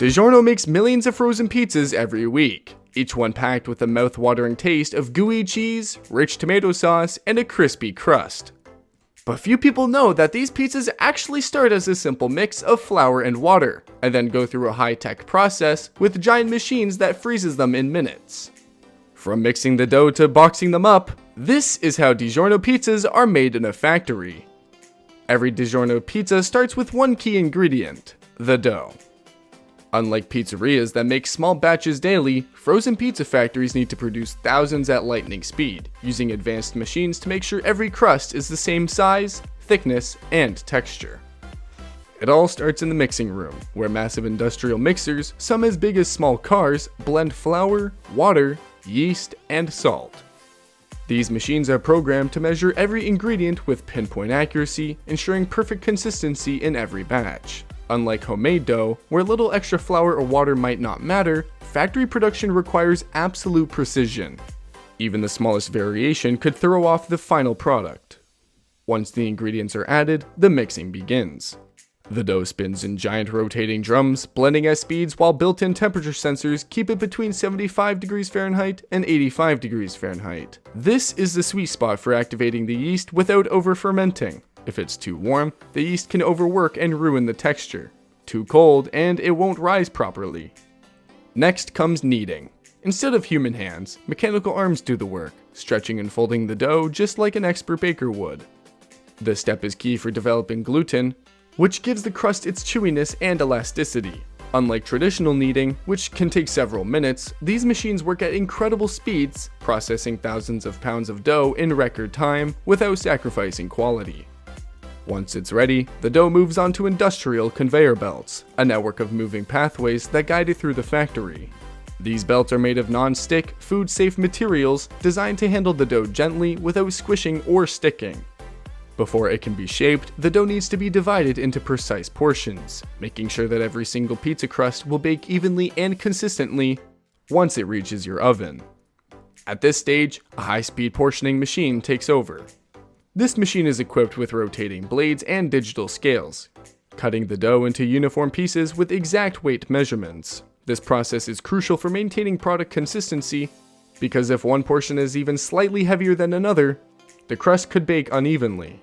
DiGiorno makes millions of frozen pizzas every week, each one packed with a mouth-watering taste of gooey cheese, rich tomato sauce, and a crispy crust. But few people know that these pizzas actually start as a simple mix of flour and water, and then go through a high-tech process with giant machines that freezes them in minutes. From mixing the dough to boxing them up, this is how DiGiorno pizzas are made in a factory. Every DiGiorno pizza starts with one key ingredient, the dough. Unlike pizzerias that make small batches daily, frozen pizza factories need to produce thousands at lightning speed, using advanced machines to make sure every crust is the same size, thickness, and texture. It all starts in the mixing room, where massive industrial mixers, some as big as small cars, blend flour, water, yeast, and salt. These machines are programmed to measure every ingredient with pinpoint accuracy, ensuring perfect consistency in every batch. Unlike homemade dough, where little extra flour or water might not matter, factory production requires absolute precision. Even the smallest variation could throw off the final product. Once the ingredients are added, the mixing begins. The dough spins in giant rotating drums, blending at speeds while built-in temperature sensors keep it between 75 degrees Fahrenheit and 85 degrees Fahrenheit. This is the sweet spot for activating the yeast without over-fermenting. If it's too warm, the yeast can overwork and ruin the texture. Too cold, and it won't rise properly. Next comes kneading. Instead of human hands, mechanical arms do the work, stretching and folding the dough just like an expert baker would. This step is key for developing gluten, which gives the crust its chewiness and elasticity. Unlike traditional kneading, which can take several minutes, these machines work at incredible speeds, processing thousands of pounds of dough in record time without sacrificing quality. Once it's ready, the dough moves onto industrial conveyor belts, a network of moving pathways that guide it through the factory. These belts are made of non-stick, food-safe materials designed to handle the dough gently without squishing or sticking. Before it can be shaped, the dough needs to be divided into precise portions, making sure that every single pizza crust will bake evenly and consistently once it reaches your oven. At this stage, a high-speed portioning machine takes over. This machine is equipped with rotating blades and digital scales, cutting the dough into uniform pieces with exact weight measurements. This process is crucial for maintaining product consistency, because if one portion is even slightly heavier than another, the crust could bake unevenly.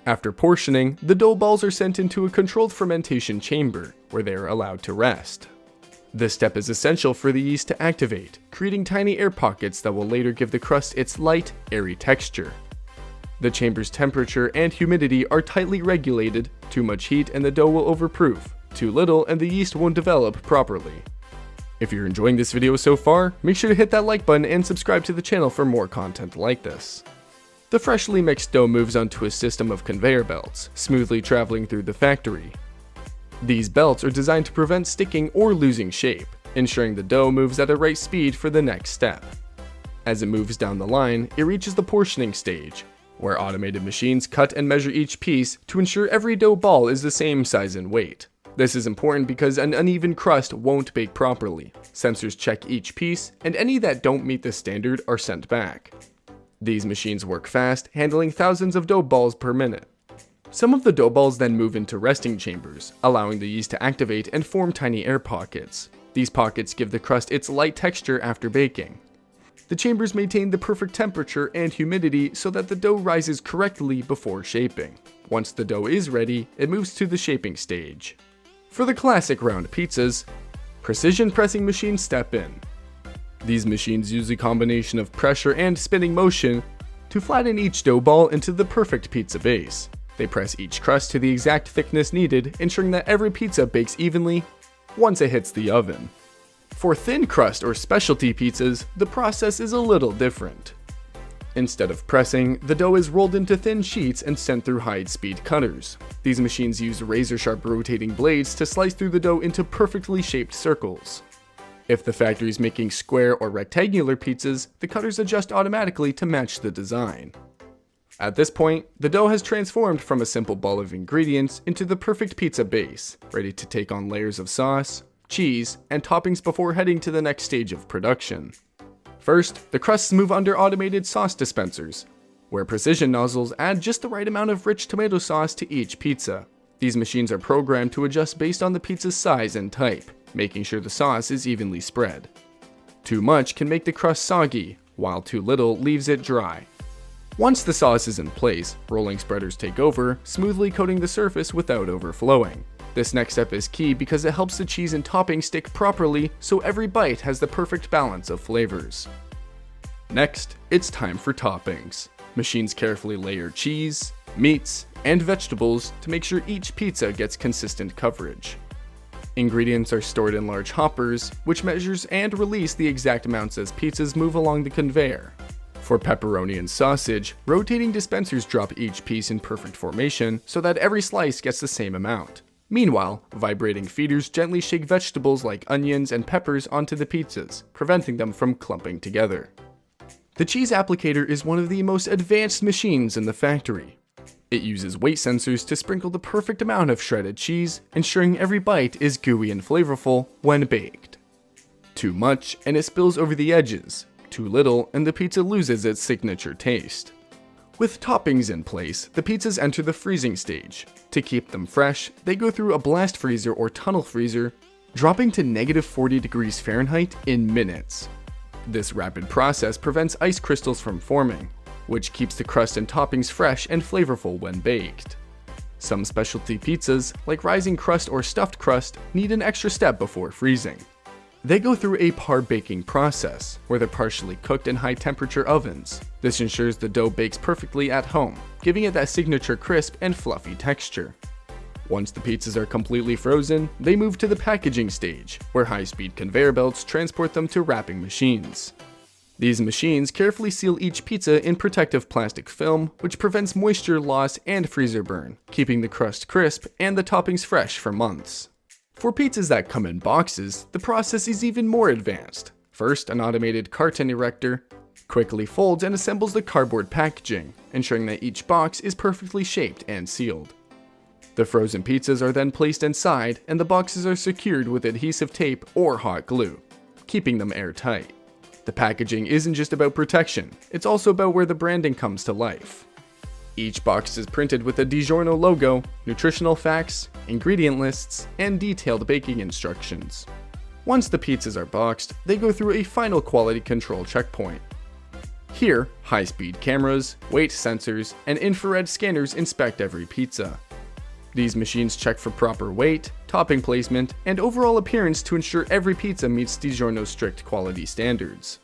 After portioning, the dough balls are sent into a controlled fermentation chamber, where they are allowed to rest. This step is essential for the yeast to activate, creating tiny air pockets that will later give the crust its light, airy texture. The chamber's temperature and humidity are tightly regulated. Too much heat and the dough will overproof. Too little and the yeast won't develop properly. If you're enjoying this video so far, make sure to hit that like button and subscribe to the channel for more content like this. The freshly mixed dough moves onto a system of conveyor belts, smoothly traveling through the factory. These belts are designed to prevent sticking or losing shape, ensuring the dough moves at a right speed for the next step. As it moves down the line, it reaches the portioning stage, where automated machines cut and measure each piece to ensure every dough ball is the same size and weight. This is important because an uneven crust won't bake properly. Sensors check each piece, and any that don't meet the standard are sent back. These machines work fast, handling thousands of dough balls per minute. Some of the dough balls then move into resting chambers, allowing the yeast to activate and form tiny air pockets. These pockets give the crust its light texture after baking. The chambers maintain the perfect temperature and humidity so that the dough rises correctly before shaping. Once the dough is ready, it moves to the shaping stage. For the classic round pizzas, precision pressing machines step in. These machines use a combination of pressure and spinning motion to flatten each dough ball into the perfect pizza base. They press each crust to the exact thickness needed, ensuring that every pizza bakes evenly once it hits the oven. For thin crust or specialty pizzas, the process is a little different. Instead of pressing, the dough is rolled into thin sheets and sent through high-speed cutters. These machines use razor-sharp rotating blades to slice through the dough into perfectly shaped circles. If the factory is making square or rectangular pizzas, the cutters adjust automatically to match the design. At this point, the dough has transformed from a simple ball of ingredients into the perfect pizza base, ready to take on layers of sauce, cheese, and toppings before heading to the next stage of production. First, the crusts move under automated sauce dispensers, where precision nozzles add just the right amount of rich tomato sauce to each pizza. These machines are programmed to adjust based on the pizza's size and type. making sure the sauce is evenly spread. Too much can make the crust soggy, while too little leaves it dry. Once the sauce is in place, rolling spreaders take over, smoothly coating the surface without overflowing. This next step is key because it helps the cheese and topping stick properly so every bite has the perfect balance of flavors. Next, it's time for toppings. Machines carefully layer cheese, meats, and vegetables to make sure each pizza gets consistent coverage. Ingredients are stored in large hoppers, which measures and release the exact amounts as pizzas move along the conveyor. For pepperoni and sausage, rotating dispensers drop each piece in perfect formation so that every slice gets the same amount. Meanwhile, vibrating feeders gently shake vegetables like onions and peppers onto the pizzas, preventing them from clumping together. The cheese applicator is one of the most advanced machines in the factory. It uses weight sensors to sprinkle the perfect amount of shredded cheese, ensuring every bite is gooey and flavorful when baked. Too much and it spills over the edges, too little and the pizza loses its signature taste. With toppings in place, the pizzas enter the freezing stage. To keep them fresh, they go through a blast freezer or tunnel freezer, dropping to -40 degrees Fahrenheit in minutes. This rapid process prevents ice crystals from forming, which keeps the crust and toppings fresh and flavorful when baked. Some specialty pizzas, like rising crust or stuffed crust, need an extra step before freezing. They go through a par baking process, where they're partially cooked in high-temperature ovens. This ensures the dough bakes perfectly at home, giving it that signature crisp and fluffy texture. Once the pizzas are completely frozen, they move to the packaging stage, where high-speed conveyor belts transport them to wrapping machines. These machines carefully seal each pizza in protective plastic film, which prevents moisture loss and freezer burn, keeping the crust crisp and the toppings fresh for months. For pizzas that come in boxes, the process is even more advanced. First, an automated carton erector quickly folds and assembles the cardboard packaging, ensuring that each box is perfectly shaped and sealed. The frozen pizzas are then placed inside, and the boxes are secured with adhesive tape or hot glue, keeping them airtight. The packaging isn't just about protection, it's also about where the branding comes to life. Each box is printed with a DiGiorno logo, nutritional facts, ingredient lists, and detailed baking instructions. Once the pizzas are boxed, they go through a final quality control checkpoint. Here, high-speed cameras, weight sensors, and infrared scanners inspect every pizza. These machines check for proper weight, topping placement, and overall appearance to ensure every pizza meets DiGiorno's strict quality standards.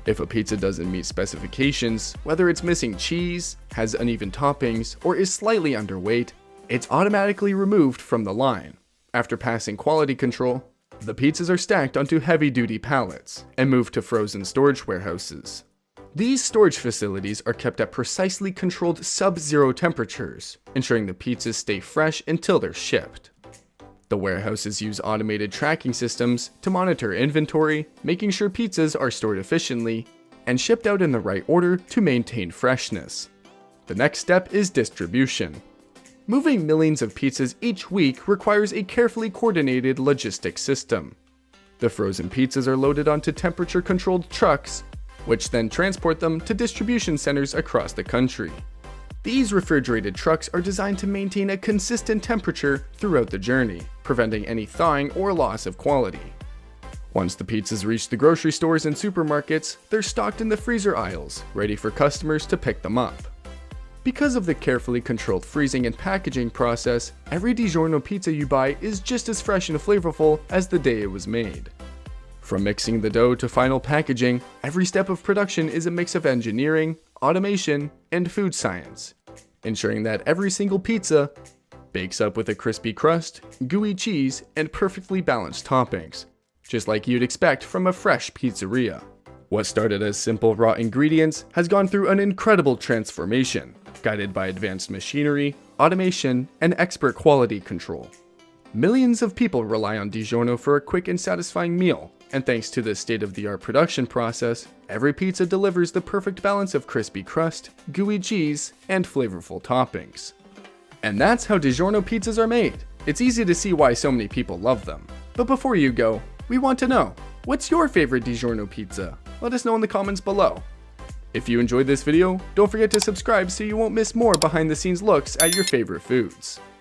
If a pizza doesn't meet specifications, whether it's missing cheese, has uneven toppings, or is slightly underweight, it's automatically removed from the line. After passing quality control, the pizzas are stacked onto heavy-duty pallets and moved to frozen storage warehouses. These storage facilities are kept at precisely controlled sub-zero temperatures, ensuring the pizzas stay fresh until they're shipped. The warehouses use automated tracking systems to monitor inventory, making sure pizzas are stored efficiently and shipped out in the right order to maintain freshness. The next step is distribution. Moving millions of pizzas each week requires a carefully coordinated logistics system. The frozen pizzas are loaded onto temperature-controlled trucks, which then transport them to distribution centers across the country. These refrigerated trucks are designed to maintain a consistent temperature throughout the journey, preventing any thawing or loss of quality. Once the pizzas reach the grocery stores and supermarkets, they're stocked in the freezer aisles, ready for customers to pick them up. Because of the carefully controlled freezing and packaging process, every DiGiorno pizza you buy is just as fresh and flavorful as the day it was made. From mixing the dough to final packaging, every step of production is a mix of engineering, automation, and food science, ensuring that every single pizza bakes up with a crispy crust, gooey cheese, and perfectly balanced toppings, just like you'd expect from a fresh pizzeria. What started as simple raw ingredients has gone through an incredible transformation, guided by advanced machinery, automation, and expert quality control. Millions of people rely on DiGiorno for a quick and satisfying meal, and thanks to this state-of-the-art production process, every pizza delivers the perfect balance of crispy crust, gooey cheese, and flavorful toppings. And that's how DiGiorno pizzas are made. It's easy to see why so many people love them. But before you go, we want to know, what's your favorite DiGiorno pizza? Let us know in the comments below. If you enjoyed this video, don't forget to subscribe so you won't miss more behind-the-scenes looks at your favorite foods.